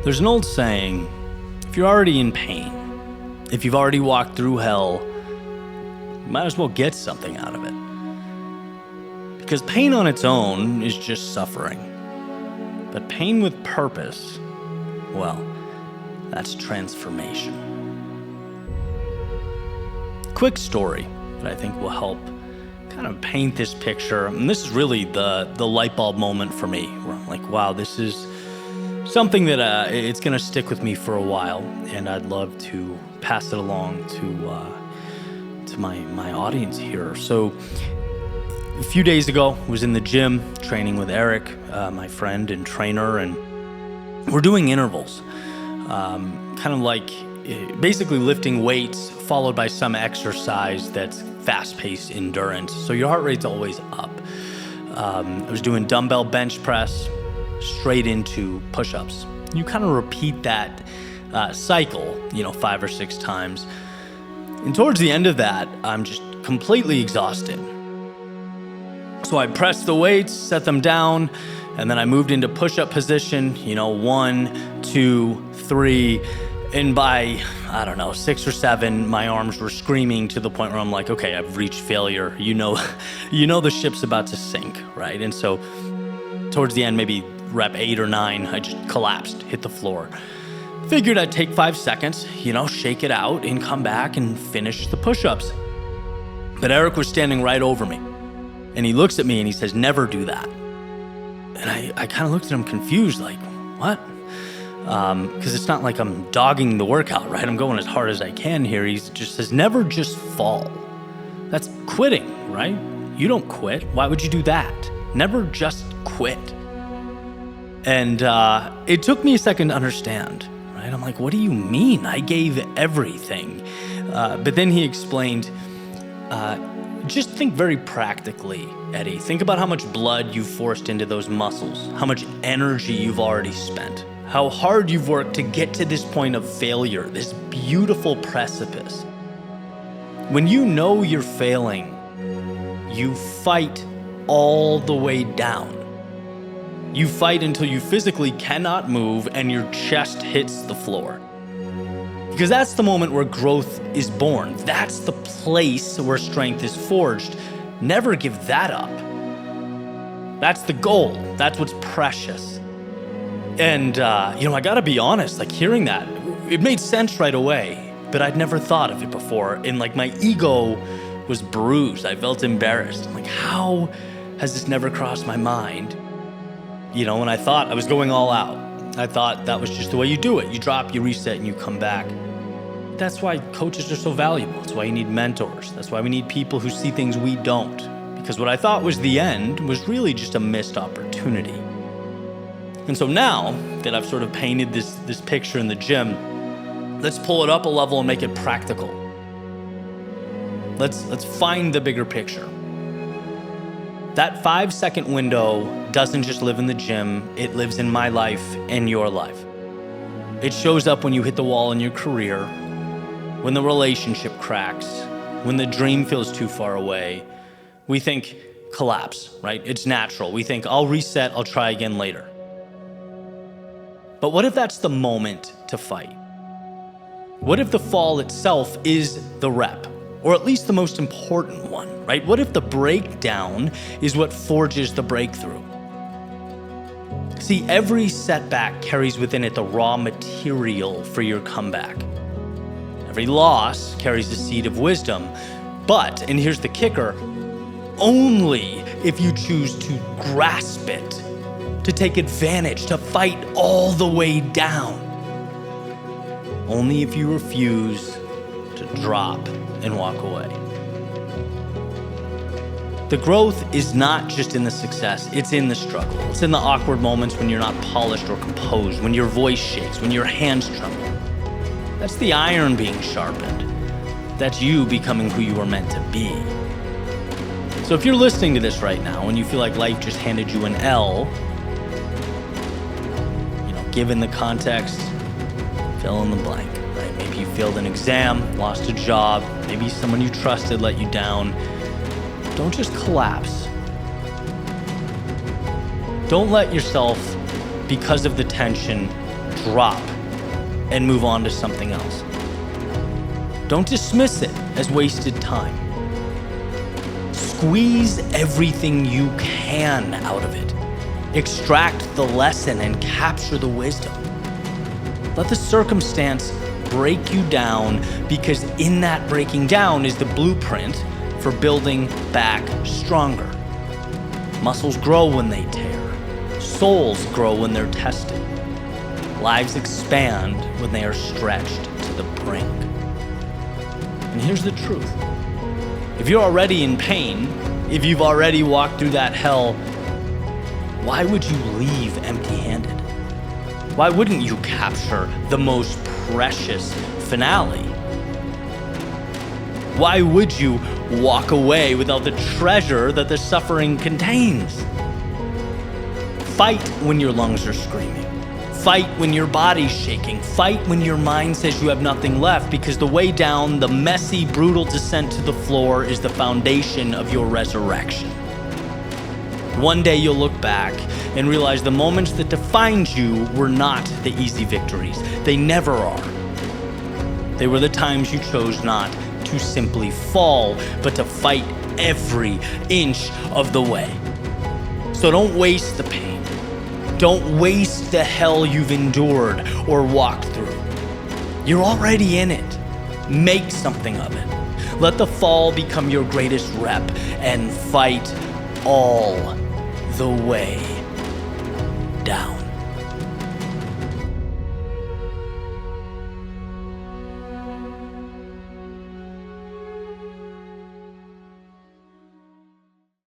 There's an old saying, if you're already in pain, if you've already walked through hell, you might as well get something out of it. Because pain on its own is just suffering. But pain with purpose, well, that's transformation. Quick story that I think will help kind of paint this picture. And this is really the light bulb moment for me, where I'm like, wow, this is something that it's going to stick with me for a while, and I'd love to pass it along to my audience here. So a few days ago, I was in the gym training with Eric, my friend and trainer, and we're doing intervals, kind of like basically lifting weights followed by some exercise that's fast-paced endurance. So your heart rate's always up. I was doing dumbbell bench press straight into push-ups. You kind of repeat that cycle, 5 or 6 times. And towards the end of that, I'm just completely exhausted. So I pressed the weights, set them down, and then I moved into push-up position, 1, 2, 3, and by, 6 or 7, my arms were screaming to the point where I'm like, okay, I've reached failure. You know the ship's about to sink, right? And so towards the end, maybe rep 8 or 9, I just collapsed, hit the floor. Figured I'd take 5 seconds, shake it out and come back and finish the push-ups. But Eric was standing right over me, and he looks at me and he says, never do that. And I kind of looked at him confused, like, what? Because it's not like I'm dogging the workout, right? I'm going as hard as I can here. He just says, never just fall. That's quitting, right? You don't quit. Why would you do that? Never just quit. And it took me a second to understand, right? I'm like, what do you mean? I gave everything. But then he explained, just think very practically, Eddie. Think about how much blood you've forced into those muscles, how much energy you've already spent, how hard you've worked to get to this point of failure, this beautiful precipice. When you know you're failing, you fight all the way down. You fight until you physically cannot move and your chest hits the floor. Because that's the moment where growth is born. That's the place where strength is forged. Never give that up. That's the goal. That's what's precious. And, I gotta be honest, like hearing that, it made sense right away, but I'd never thought of it before. And my ego was bruised. I felt embarrassed. I'm like, how has this never crossed my mind? And I thought I was going all out. I thought that was just the way you do it. You drop, you reset, and you come back. That's why coaches are so valuable. That's why you need mentors. That's why we need people who see things we don't. Because what I thought was the end was really just a missed opportunity. And so now that I've sort of painted this picture in the gym, let's pull it up a level and make it practical. Let's find the bigger picture. That 5-second window doesn't just live in the gym, it lives in my life and your life. It shows up when you hit the wall in your career, when the relationship cracks, when the dream feels too far away. We think collapse, right? It's natural. We think I'll reset, I'll try again later. But what if that's the moment to fight? What if the fall itself is the rep? Or at least the most important one, right? What if the breakdown is what forges the breakthrough? See, every setback carries within it the raw material for your comeback. Every loss carries the seed of wisdom. But, and here's the kicker, only if you choose to grasp it, to take advantage, to fight all the way down. Only if you refuse to drop and walk away. The growth is not just in the success, it's in the struggle. It's in the awkward moments when you're not polished or composed, when your voice shakes, when your hands tremble. That's the iron being sharpened. That's you becoming who you are meant to be. So if you're listening to this right now and you feel like life just handed you an L, given the context, fill in the blank. Maybe you failed an exam, lost a job, maybe someone you trusted let you down. Don't just collapse. Don't let yourself, because of the tension, drop and move on to something else. Don't dismiss it as wasted time. Squeeze everything you can out of it. Extract the lesson and capture the wisdom. Let the circumstance break you down, because in that breaking down is the blueprint for building back stronger. Muscles grow when they tear. Souls grow when they're tested. Lives expand when they are stretched to the brink. And here's the truth. If you're already in pain, if you've already walked through that hell, why would you leave empty-handed? Why wouldn't you capture the most precious finale? Why would you walk away without the treasure that the suffering contains? Fight when your lungs are screaming. Fight when your body's shaking. Fight when your mind says you have nothing left, because the way down, the messy, brutal descent to the floor, is the foundation of your resurrection. One day you'll look back and realize the moments that defined you were not the easy victories. They never are. They were the times you chose not to simply fall, but to fight every inch of the way. So don't waste the pain. Don't waste the hell you've endured or walked through. You're already in it. Make something of it. Let the fall become your greatest rep, and fight all the way down.